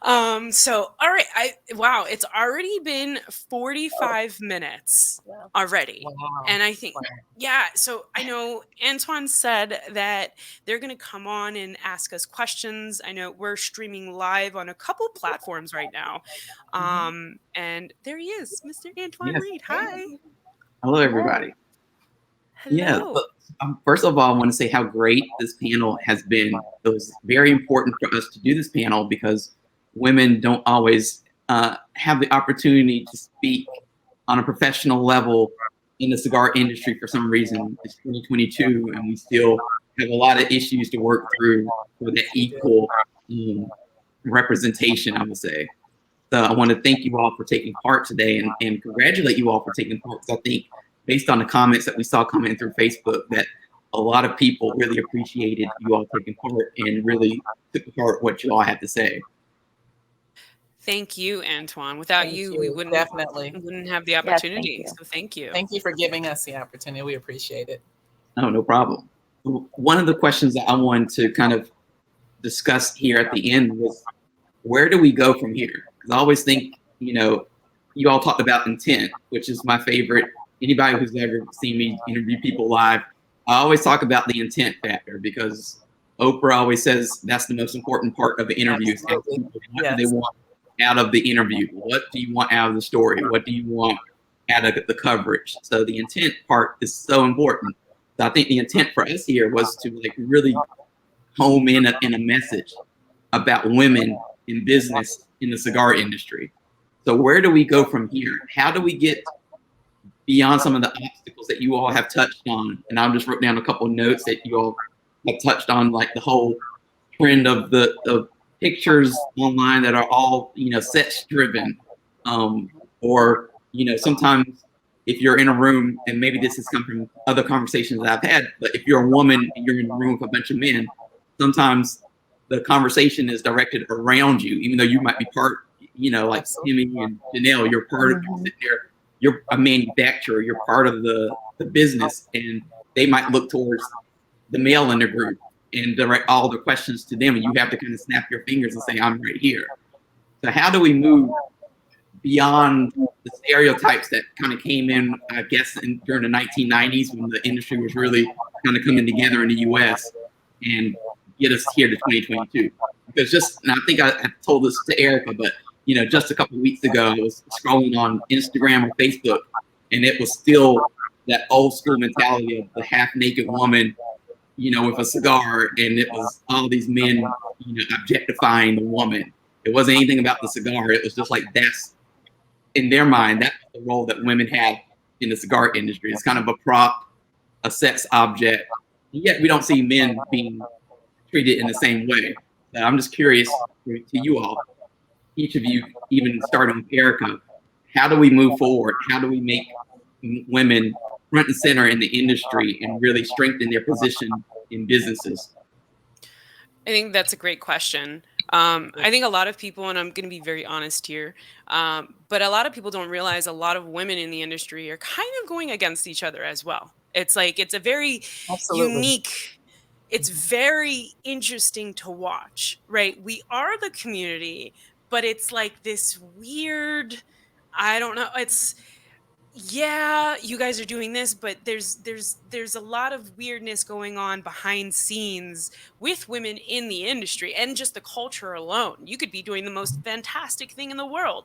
now. So, all right. Wow, it's already been 45 minutes already. Wow. And I think, Wow. yeah. So I know Antoine said that they're going to come on and ask us questions. I know we're streaming live on a couple platforms right now. And there he is, Mr. Antoine Yes. Reed. Hi. Hello, everybody. Yeah. Hello. First of all, I want to say how great this panel has been. It was very important for us to do this panel because women don't always have the opportunity to speak on a professional level in the cigar industry for some reason. It's 2022, and we still have a lot of issues to work through for that equal representation, I would say. So I want to thank you all for taking part today and congratulate you all for taking part, because I think based on the comments that we saw coming through Facebook that a lot of people really appreciated you all taking part and really took apart what you all had to say. Thank you, Antoine. Without Thank you, we you. wouldn't have the opportunity. you. So thank you. Thank you for giving us the opportunity. We appreciate it. Oh, no problem. One of the questions that I wanted to kind of discuss here at the end was, where do we go from here? Because I always think, you all talked about intent, which is my favorite. Anybody who's ever seen me interview people live, I always talk about the intent factor, because Oprah always says that's the most important part of the interview. What do they want out of the interview? What do you want out of the story? What do you want out of the coverage? So the intent part is so important. So I think the intent for us here was to really home in a message about women in business in the cigar industry. So where do we go from here? How do we get beyond some of the obstacles that you all have touched on? And I just wrote down a couple of notes that you all have touched on, like the whole trend of the pictures online that are all, sex driven. Or, sometimes if you're in a room, and maybe this has come from other conversations that I've had, but if you're a woman and you're in a room with a bunch of men, sometimes the conversation is directed around you, even though you might be part, like Timmy and Janelle, you're part of you're a manufacturer, you're part of the business, and they might look towards the male in the group and direct all the questions to them, and you have to kind of snap your fingers and say, I'm right here. So how do we move beyond the stereotypes that kind of came in, I guess, during the 1990s when the industry was really kind of coming together in the US, and get us here to 2022? Because and I think I told this to Erica, but just a couple of weeks ago, I was scrolling on Instagram or Facebook, and it was still that old school mentality of the half naked woman, with a cigar, and it was all these men, objectifying the woman. It wasn't anything about the cigar. It was just like, that's, in their mind, that's the role that women have in the cigar industry. It's kind of a prop, a sex object. Yet we don't see men being treated in the same way. So I'm just curious to you all, each of you, even starting with Erica, how do we move forward? How do we make women front and center in the industry and really strengthen their position in businesses? I think that's a great question. I think a lot of people, and I'm going to be very honest here, but a lot of people don't realize a lot of women in the industry are kind of going against each other as well. It's a very unique, it's very interesting to watch, right? We are the community, but it's like this weird, I don't know, yeah, you guys are doing this, but there's a lot of weirdness going on behind scenes with women in the industry and just the culture alone. You could be doing the most fantastic thing in the world,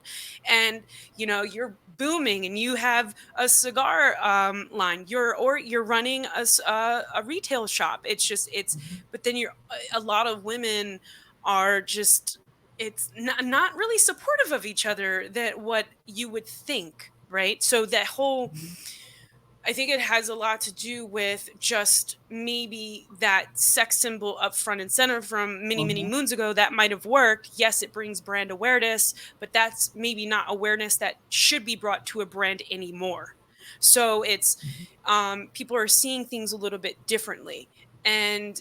and you're booming, and you have a cigar line. You're running a retail shop. But then a lot of women are just, it's not really supportive of each other, that what you would think, right? So that whole, I think it has a lot to do with just maybe that sex symbol up front and center from many moons ago that might have worked. Yes, it brings brand awareness, but that's maybe not awareness that should be brought to a brand anymore. So it's people are seeing things a little bit differently, and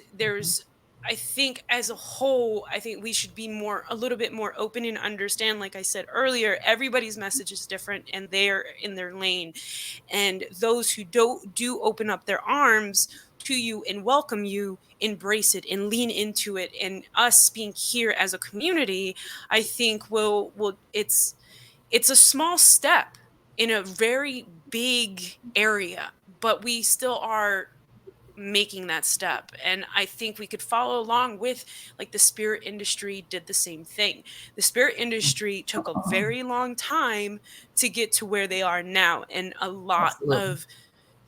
I think as a whole, I think we should be a little bit more open and understand, like I said earlier, everybody's message is different and they're in their lane. And those who do open up their arms to you and welcome you, embrace it and lean into it. And us being here as a community, I think it's a small step in a very big area, but we still are making that step. And I think we could follow along with, like, the spirit industry did the same thing. The spirit industry took a very long time to get to where they are now, and a lot Absolutely. of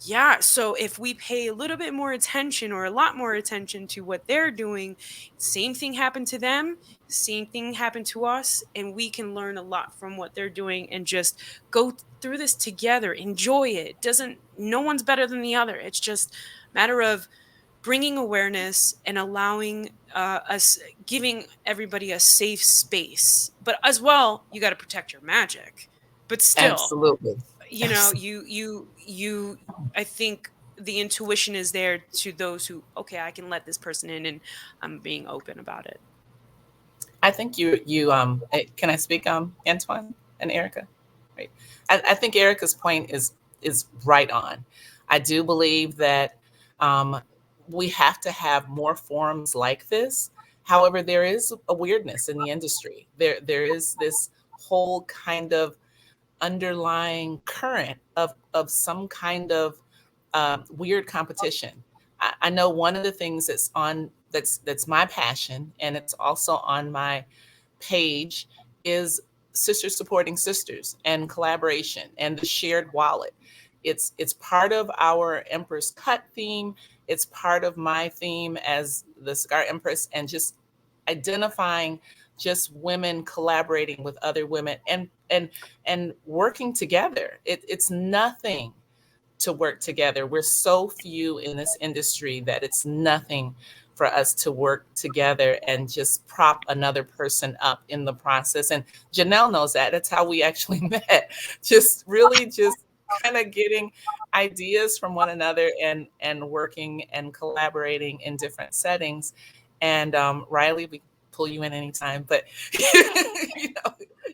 yeah, so if we pay a little bit more attention or a lot more attention to what they're doing, same thing happened to them, same thing happened to us, and we can learn a lot from what they're doing and just go through this together, enjoy it. Doesn't No one's better than the other. It's just a matter of bringing awareness and allowing us, giving everybody a safe space. But as well, you got to protect your magic. But still, Absolutely. you I think the intuition is there to those who, okay, I can let this person in and I'm being open about it. I think can I speak, Antoine and Erica? Right. I think Erica's point is right on. I do believe that we have to have more forums like this. However, there is a weirdness in the industry. There is this whole kind of underlying current of some kind of weird competition. I know one of the things that's my passion, and it's also on my page, is sisters supporting sisters and collaboration and the shared wallet. It's part of our Empress Cut theme. It's part of my theme as the Cigar Empress, and just identifying just women collaborating with other women and working together. It's nothing to work together. We're so few in this industry that it's nothing for us to work together and just prop another person up in the process. And Janelle knows that. That's how we actually met. Just really just kind of getting ideas from one another and working and collaborating in different settings. And Riley, we pull you in anytime, but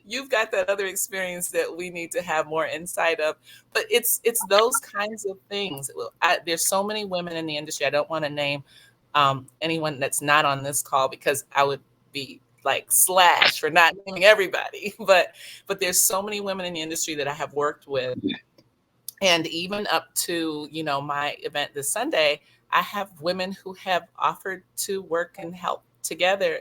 you've got that other experience that we need to have more insight of. But it's those kinds of things. There's so many women in the industry. I don't want to name anyone that's not on this call, because I would be like slashed for not naming everybody. But there's so many women in the industry that I have worked with. And even up to, my event this Sunday, I have women who have offered to work and help together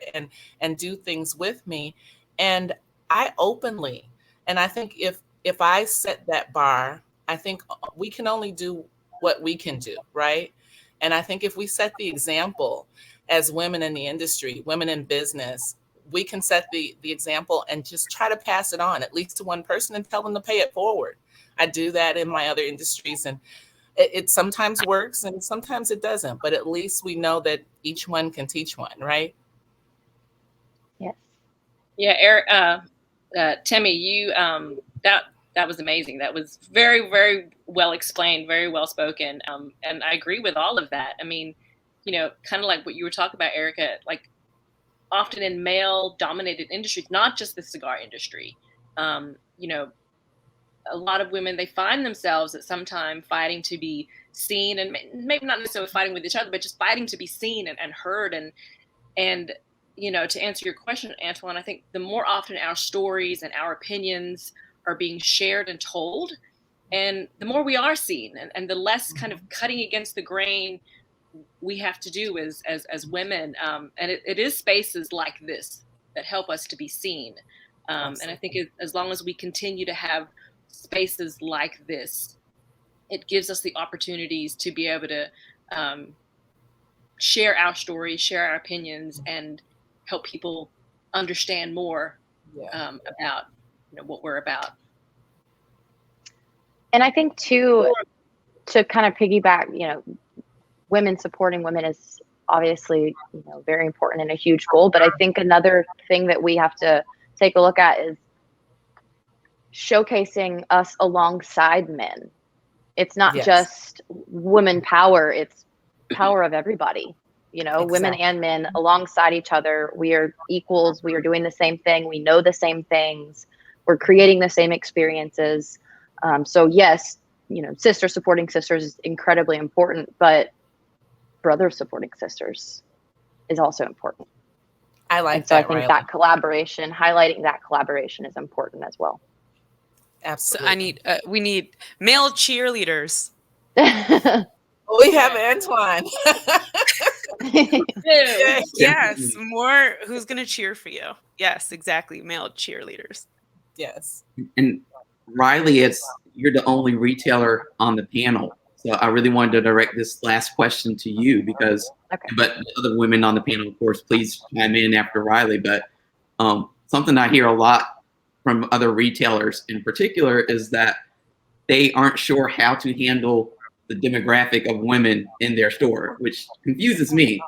and do things with me. And I openly, and I think if I set that bar, I think we can only do what we can do, right? And I think if we set the example as women in the industry, women in business, we can set the example and just try to pass it on, at least to one person, and tell them to pay it forward. I do that in my other industries, and it sometimes works and sometimes it doesn't, but at least we know that each one can teach one, right? Yes. Yeah, Eric, Timmy, you that was amazing. That was very, very well explained, very well spoken, and I agree with all of that. I mean, kind of like what you were talking about, Erica, like often in male-dominated industries, not just the cigar industry, a lot of women, they find themselves at some time fighting to be seen, and maybe not necessarily fighting with each other, but just fighting to be seen and heard. And to answer your question, Antoine, I think the more often our stories and our opinions are being shared and told, and the more we are seen, and the less kind of cutting against the grain we have to do as women. And it is spaces like this that help us to be seen. And I think as long as we continue to have spaces like this, it gives us the opportunities to be able to share our stories, share our opinions, and help people understand more about what we're about. And I think too, to kind of piggyback, women supporting women is obviously very important and a huge goal. But I think another thing that we have to take a look at is showcasing us alongside men. It's not just women power, it's power of everybody. women and men alongside each other. We are equals. We are doing the same thing. We know the same things. We're creating the same experiences. So yes, sisters supporting sisters is incredibly important, but brothers supporting sisters is also important. I like and so that. I think Riley. that collaboration, highlighting that collaboration, is important as well. Absolutely. So we need male cheerleaders. We have Antoine. Yes, more who's going to cheer for you. Yes, exactly. Male cheerleaders. Yes. And Riley, you're the only retailer on the panel. So I really wanted to direct this last question to you because, but the other women on the panel, of course, please chime in after Riley. But something I hear a lot from other retailers in particular is that they aren't sure how to handle the demographic of women in their store, which confuses me.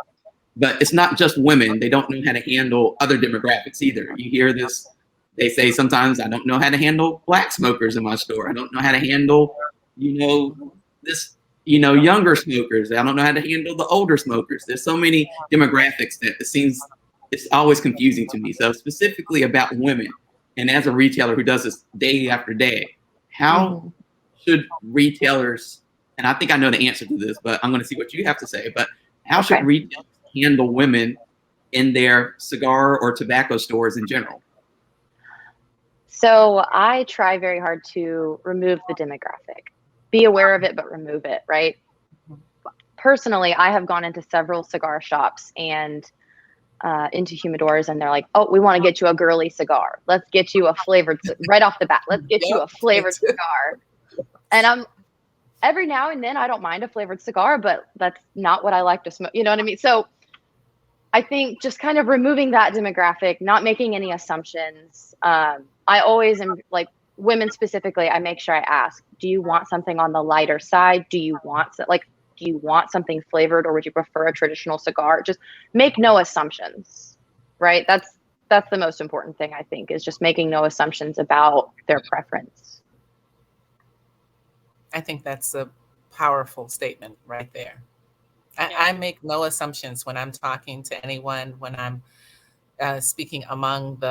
But it's not just women. They don't know how to handle other demographics either. You hear this. They say sometimes, I don't know how to handle black smokers in my store. I don't know how to handle, younger smokers. I don't know how to handle the older smokers. There's so many demographics that it's always confusing to me. So specifically about women, and as a retailer who does this day after day, how should retailers, and I think I know the answer to this, but I'm going to see what you have to say, but how should retailers handle women in their cigar or tobacco stores in general? So I try very hard to remove the demographic. Be aware of it, but remove it, right? Personally, I have gone into several cigar shops and into humidors, and they're like, oh, we want to get you a girly cigar. Let's get you a flavored, right off the bat, let's get you a flavored cigar. And every now and then, I don't mind a flavored cigar, but that's not what I like to smoke. You know what I mean? So I think just kind of removing that demographic, not making any assumptions. I always am, like, women specifically, I make sure I ask, do you want something on the lighter side? Do you want something flavored, or would you prefer a traditional cigar? Just make no assumptions, right? That's the most important thing, I think, is just making no assumptions about their preference. I think that's a powerful statement right there. I make no assumptions when I'm talking to anyone, when I'm speaking among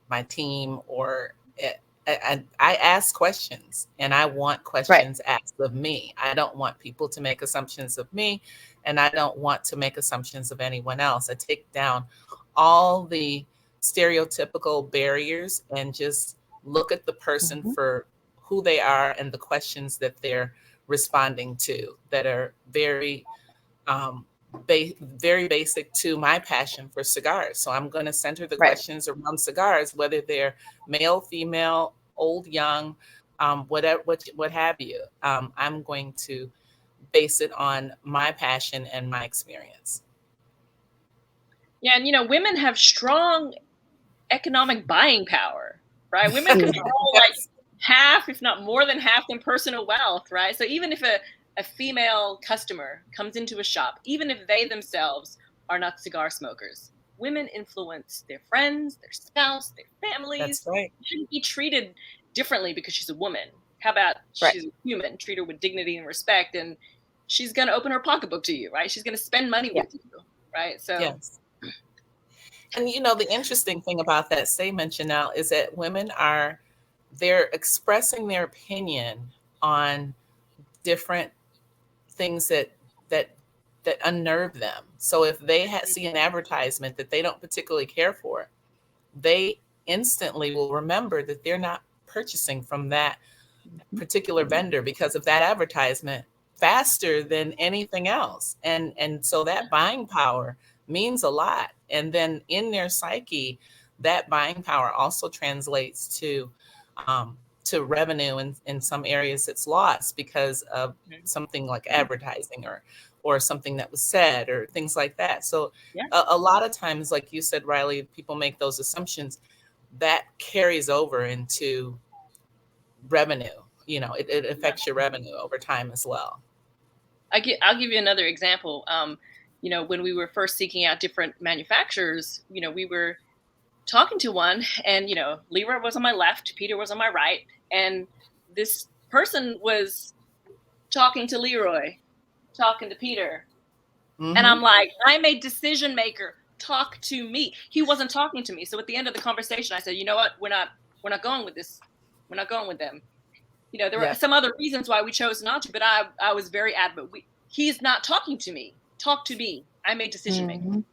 my team, or I ask questions, and I want questions asked of me. I don't want people to make assumptions of me, and I don't want to make assumptions of anyone else. I take down all the stereotypical barriers and just look at the person for who they are and the questions that they're responding to, that are very very basic to my passion for cigars. So I'm going to center the questions around cigars, whether they're male, female, old, young, whatever, what have you. I'm going to base it on my passion and my experience. Yeah, and women have strong economic buying power, right? Women control like half, if not more than half, their personal wealth, right? So even if a female customer comes into a shop, even if they themselves are not cigar smokers, women influence their friends, their spouse, their families. That's right. She shouldn't be treated differently because she's a woman. How about she's a human? Treat her with dignity and respect, and she's going to open her pocketbook to you, right? She's going to spend money with you, right? So. Yes. And the interesting thing about that statement, Janelle, is that women they're expressing their opinion on different things that unnerve them. So if they see an advertisement that they don't particularly care for, they instantly will remember that they're not purchasing from that particular vendor because of that advertisement faster than anything else. And so that buying power means a lot. And then in their psyche, that buying power also translates to revenue in some areas it's lost because of something like advertising or something that was said or things like that. So a lot of times, like you said, Riley, people make those assumptions that carries over into revenue. It affects your revenue over time as well. I'll give you another example. When we were first seeking out different manufacturers, we were talking to one, and Leroy was on my left, Peter was on my right, and this person was talking to Leroy, talking to Peter, And I'm like, I'm a decision maker. Talk to me. He wasn't talking to me. So at the end of the conversation, I said, you know what? We're not going with this. We're not going with them. You know, there were some other reasons why we chose not to, but I was very adamant. He's not talking to me. Talk to me. I'm a decision maker.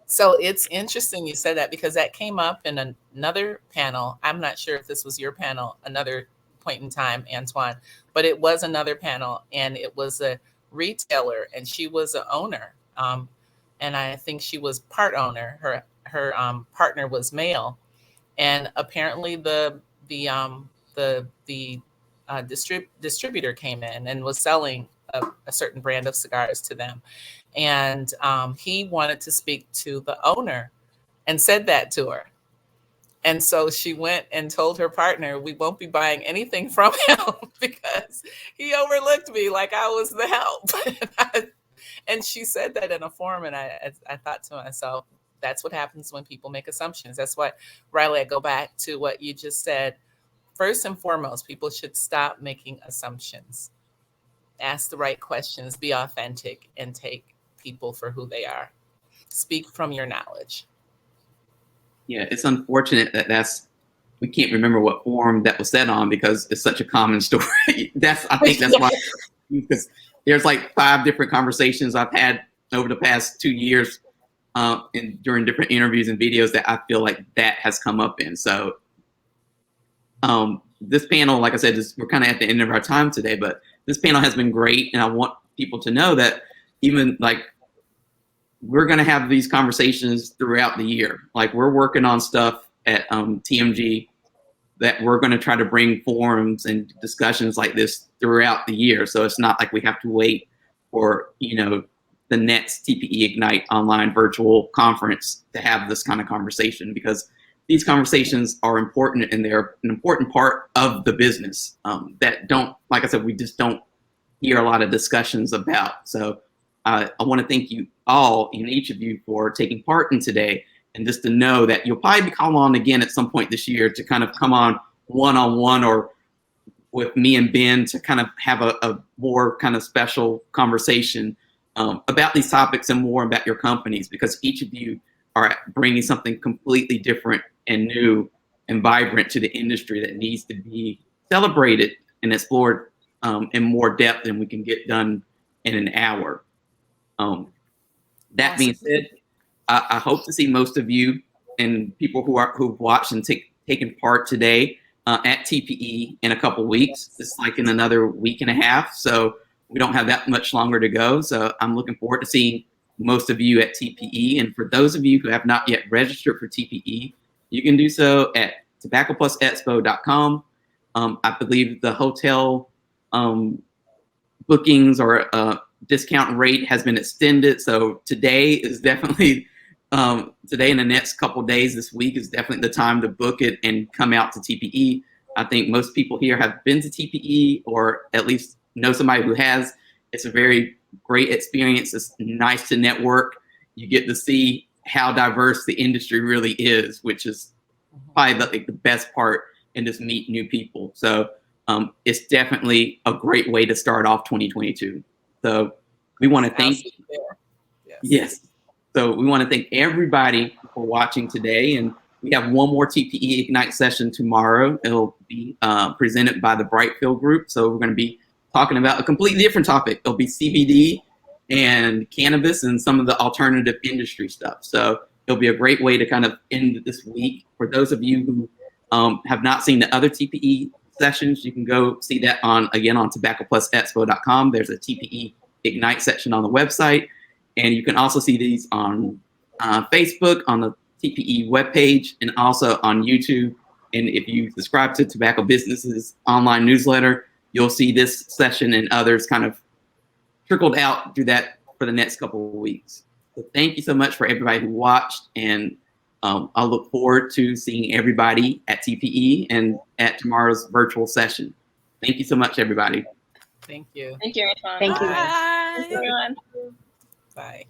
So it's interesting you said that, because that came up in another panel. I'm not sure if this was your panel, another point in time, Antoine, but it was another panel, and it was a retailer, and she was an owner. And I think she was part owner. Her partner was male, and apparently the distributor came in and was selling a certain brand of cigars to them, and he wanted to speak to the owner, and said that to her. And so she went and told her partner, we won't be buying anything from him because he overlooked me like I was the help. And she said that in a forum, and I thought to myself, that's what happens when people make assumptions. That's why, Riley, I go back to what you just said. First and foremost, people should stop making assumptions. Ask the right questions, be authentic, and take people for who they are. Speak from your knowledge. Yeah, it's unfortunate that we can't remember what forum that was said on, because it's such a common story. I think that's why, because there's like 5 different conversations I've had over the past 2 years during different interviews and videos that I feel like that has come up in. So this panel, like I said, we're kind of at the end of our time today, but this panel has been great. And I want people to know that even like, we're going to have these conversations throughout the year. Like, we're working on stuff at TMG that we're going to try to bring forums and discussions like this throughout the year. So it's not like we have to wait for, the next TPE Ignite online virtual conference to have this kind of conversation, because these conversations are important, and they're an important part of the business that don't, like I said, we just don't hear a lot of discussions about. So I want to thank you all, and each of you, for taking part in today, and just to know that you'll probably be called on again at some point this year to kind of come on one-on-one or with me and Ben to kind of have a more kind of special conversation about these topics and more about your companies, because each of you are bringing something completely different and new and vibrant to the industry that needs to be celebrated and explored in more depth than we can get done in an hour. That being said, I hope to see most of you and people who've watched and taken part today at TPE in a couple weeks. It's like in another week and a half, so we don't have that much longer to go. So I'm looking forward to seeing most of you at TPE. And for those of you who have not yet registered for TPE, you can do so at tobaccoplusexpo.com. I believe the hotel bookings or discount rate has been extended. So today is definitely, today and the next couple days this week is definitely the time to book it and come out to TPE. I think most people here have been to TPE, or at least know somebody who has. It's a very great experience. It's nice to network. You get to see how diverse the industry really is, which is probably the best part, and just meet new people. So it's definitely a great way to start off 2022. So we want to thank you. Yes. So we want to thank everybody for watching today. And we have one more TPE Ignite session tomorrow. It'll be presented by the Brightfield Group. So we're going to be talking about a completely different topic. It'll be CBD and cannabis and some of the alternative industry stuff. So it'll be a great way to kind of end this week. For those of you who have not seen the other TPE sessions, you can go see that on tobaccoplusexpo.com. There's a TPE Ignite section on the website. And you can also see these on Facebook, on the TPE webpage, and also on YouTube. And if you subscribe to Tobacco Business's online newsletter, you'll see this session and others kind of trickled out through that for the next couple of weeks. So thank you so much for everybody who watched. And I look forward to seeing everybody at TPE and at tomorrow's virtual session. Thank you so much, everybody. Thank you. Thank you, Antoine. Thank you. Bye. Thanks, everyone. Bye.